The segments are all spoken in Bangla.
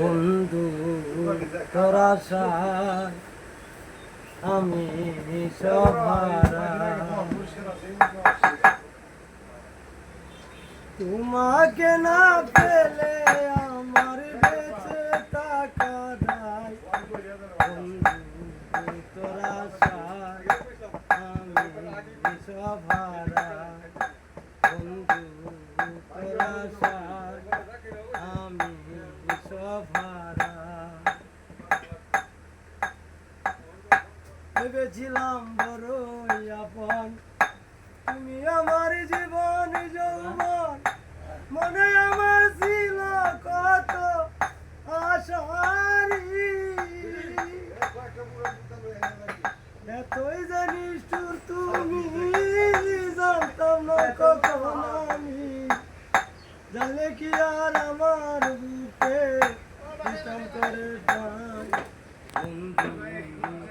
বন্ধু তোর আশায় আমি সহারা, তোমাকে না পেলে আমার বেঁচে থাকা দায়। বন্ধু তোর আশায় আমি সহারা, বন্ধু তোর আশায় আমি সহারা। ভেবেছিলাম বড়ই আপন, তুমি আমার জীবন যৌবন, মনে আমার ছিল কত আশারি। এতই জানিস তুমি, জানতাম না কখন আমি, জানলে কি আর আমার বুকে পিছন করে টান। বন্ধু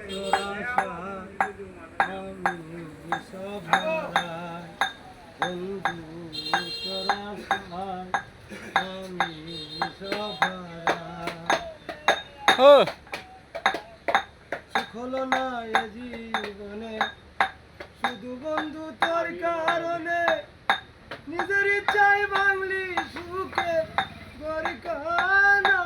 তোর আশায় আমি সহারা, বন্ধু তোর আশায় আমি সহারা। সুখ হলো না এ জীবনে শুধু বন্ধু তোর কারণে, নিজের ইচ্ছায় বাংলি সুখে গরকানা।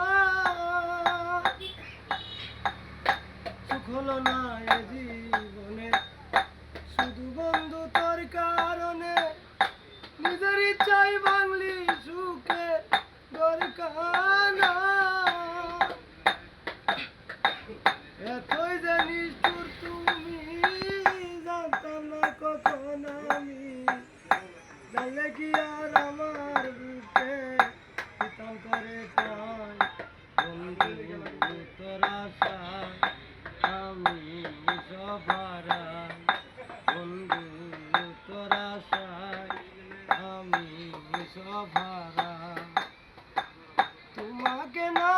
সুখ হলো না এ জীবনে শুধু বন্ধু তোর কারণে, নিজের ইচ্ছায় বাংলি সুখে গরকানা। এতই জানিস তুমি, জানতাম না কখন আমি, জানলে কি আর আমার বুকে শীতল করে টান। বন্ধু তোর আশায় আমি সহারা, বন্ধু তোর আশায় আমি সহারা। তোমাকে না